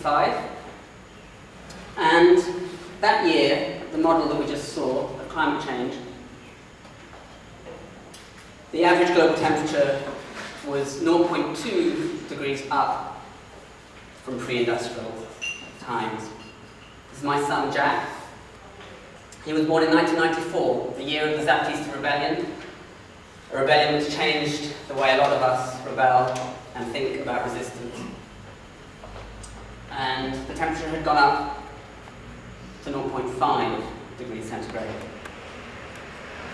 1965. And that year, the model that we just saw of climate change, the average global temperature was 0.2 degrees up from pre-industrial times. This is my son, Jack. He was born in 1994, the year of the Zapatista rebellion, a rebellion which changed the way a lot of us rebel and think about resistance. And the temperature had gone up to 0.5 degrees centigrade.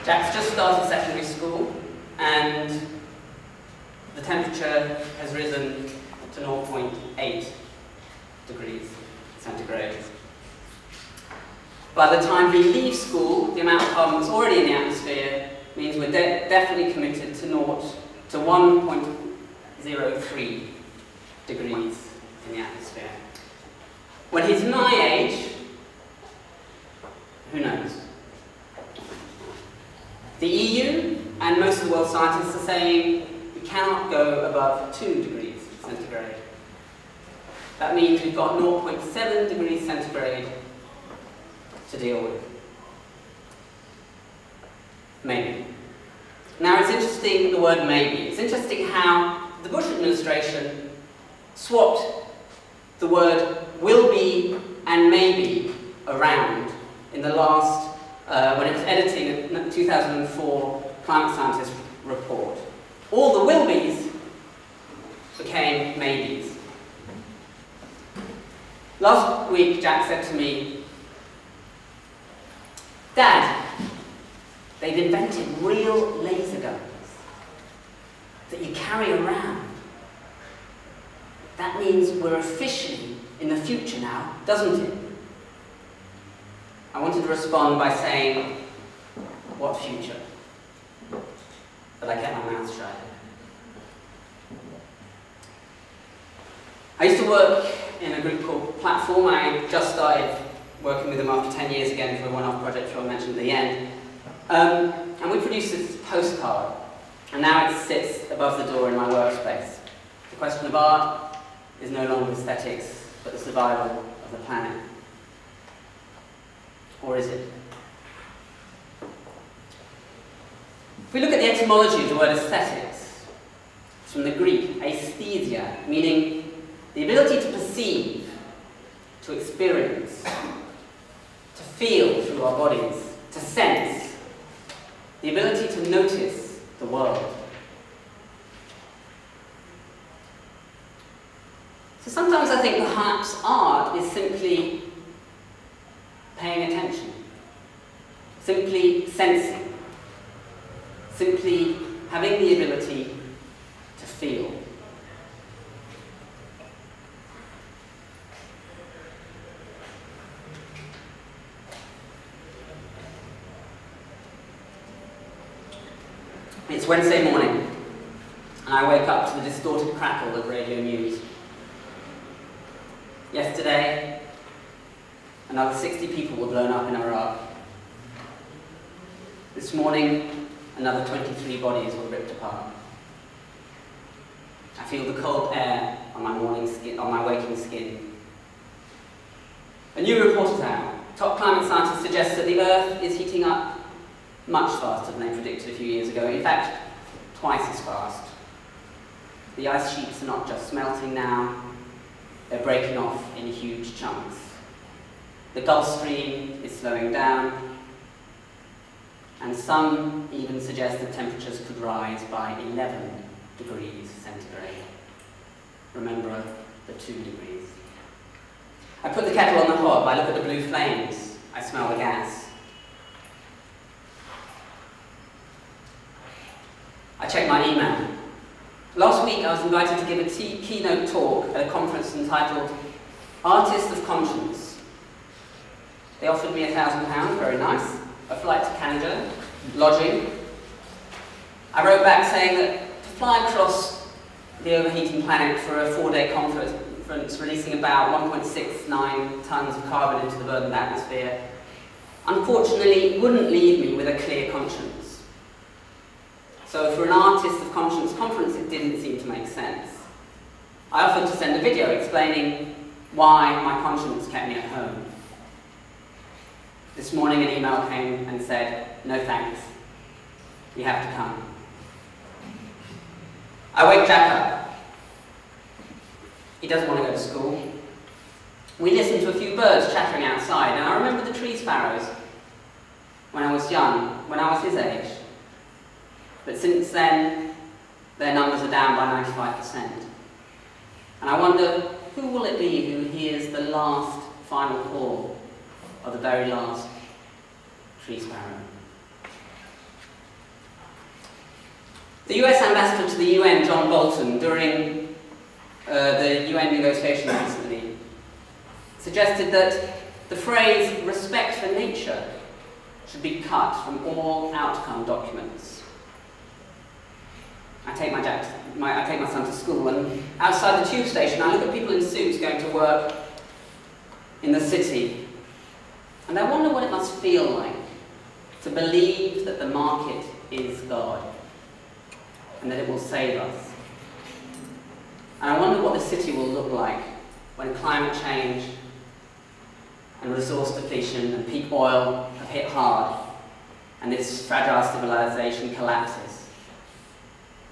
Jack's just started secondary school, and the temperature has risen to 0.8 degrees centigrade. By the time he leaves school, the amount of carbon that's already in the atmosphere means we're definitely committed to 1.03 degrees in the atmosphere. When he's my age, who knows? The EU and most of the world scientists are saying we cannot go above 2 degrees centigrade. That means we've got 0.7 degrees centigrade to deal with. Maybe. Now it's interesting, the word maybe. It's interesting how the Bush administration swapped the word will be and maybe around in the last, when it was editing the 2004 Climate Scientist report. All the will be's became maybes. Last week, Jack said to me, "Dad, they've invented real laser guns that you carry around. That means we're officially in the future now, doesn't it?" I wanted to respond by saying, "What future?" But I kept my mouth shut. I used to work in a group called Platform. I just started working with them after 10 years again for a one-off project which I mentioned at the end. And we produced this postcard, and now it sits above the door in my workspace. The question of art is no longer aesthetics, but the survival of the planet. Or is it? If we look at the etymology of the word aesthetics, it's from the Greek, aesthesia, meaning the ability to perceive, to experience, to feel through our bodies, to sense, the ability to notice the world. So sometimes I think perhaps art is simply paying attention, simply sensing, simply having the ability to feel. It's Wednesday morning, and I wake up to the distorted crackle of radio news. Yesterday, another 60 people were blown up in Iraq. This morning, another 23 bodies were ripped apart. I feel the cold air on my waking skin. A new report is out. Top climate scientists suggest that the Earth is heating up much faster than they predicted a few years ago. In fact, twice as fast. The ice sheets are not just smelting now, they're breaking off in huge chunks. The Gulf Stream is slowing down, and some even suggest that temperatures could rise by 11 degrees centigrade. Remember the 2 degrees. I put the kettle on the hob, I look at the blue flames, I smell the gas. I check my email. Last week I was invited to give a keynote talk at a conference entitled Artist of Conscience. They offered me £1,000, very nice, a flight to Canada, lodging. I wrote back saying that to fly across the overheating planet for a 4-day conference releasing about 1.69 tons of carbon into the burdened atmosphere, unfortunately wouldn't leave me with a clear conscience. So for an artist of conscience conference, it didn't seem to make sense. I offered to send a video explaining why my conscience kept me at home. This morning an email came and said, no thanks, you have to come. I wake Jack up. He doesn't want to go to school. We listen to a few birds chattering outside, and I remember the tree sparrows when I was young, when I was his age. But since then, their numbers are down by 95%. And I wonder, who will it be who hears the last final call of the very last tree sparrow? The US ambassador to the UN, John Bolton, during the UN negotiations recently, suggested that the phrase respect for nature should be cut from all outcome documents. I take my son to school, and outside the tube station I look at people in suits going to work in the city, and I wonder what it must feel like to believe that the market is God and that it will save us. And I wonder what the city will look like when climate change and resource depletion and peak oil have hit hard and this fragile civilization collapses.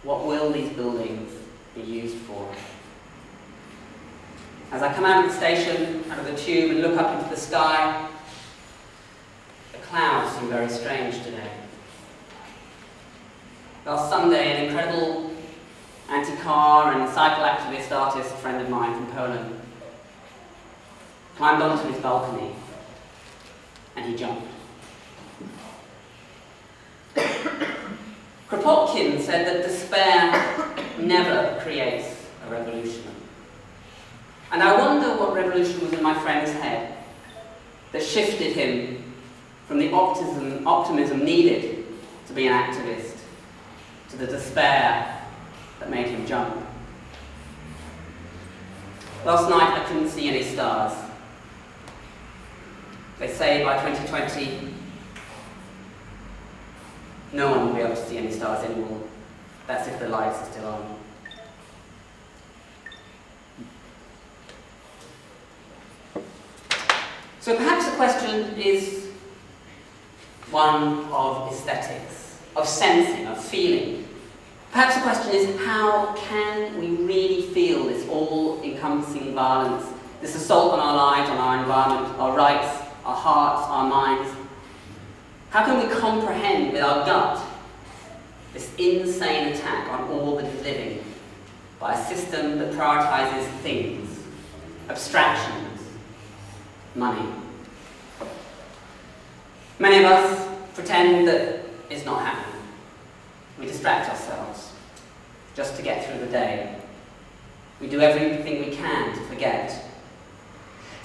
What will these buildings be used for? As I come out of the station, out of the tube, and look up into the sky, the clouds seem very strange today. Last Sunday, an incredible anti-car and cycle activist artist, a friend of mine from Poland, climbed onto his balcony and he jumped. Kropotkin said that despair never creates a revolution. And I wonder what revolution was in my friend's head that shifted him from the optimism needed to be an activist to the despair that made him jump. Last night I couldn't see any stars. They say by 2020 no one will be able to see any stars anymore. That's if the lights are still on. So perhaps the question is one of aesthetics, of sensing, of feeling. Perhaps the question is, how can we really feel this all-encompassing violence, this assault on our lives, on our environment, our rights, our hearts, our minds? How can we comprehend with our gut this insane attack on all that is living by a system that prioritizes things, abstractions, money? Many of us pretend that it's not happening. We distract ourselves just to get through the day. We do everything we can to forget.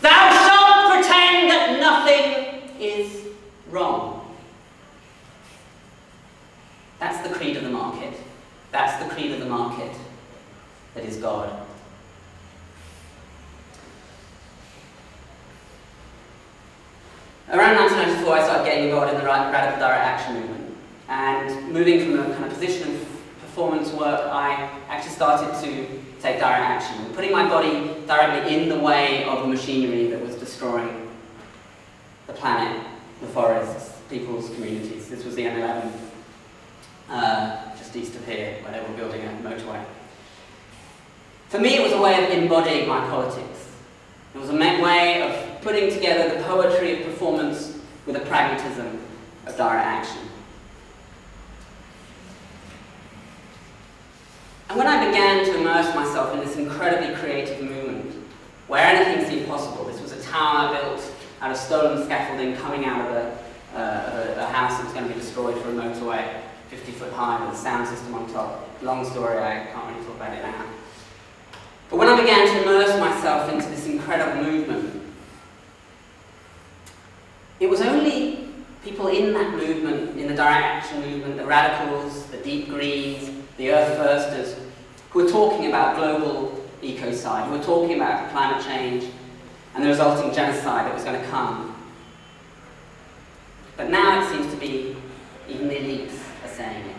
Thou shalt pretend that nothing is wrong. That's the creed of the market. That's the creed of the market that is God. Around 1994, I started getting involved in the radical direct action movement. And moving from a kind of position of performance work, I actually started to take direct action, putting my body directly in the way of the machinery that was destroying the planet, the forests, people's communities. This was the M11. Just east of here, where they were building a motorway. For me, it was a way of embodying my politics. It was a way of putting together the poetry of performance with the pragmatism of direct action. And when I began to immerse myself in this incredibly creative movement, where anything seemed possible, this was a tower built out of stolen scaffolding coming out of a house that was going to be destroyed for a motorway, 50 foot high with a sound system on top. Long story, I can't really talk about it now. But when I began to immerse myself into this incredible movement, it was only people in that movement, in the direct action movement, the radicals, the deep greens, the earth firsters, who were talking about global ecocide, who were talking about climate change and the resulting genocide that was going to come. But now it seems to be even the elites are saying it.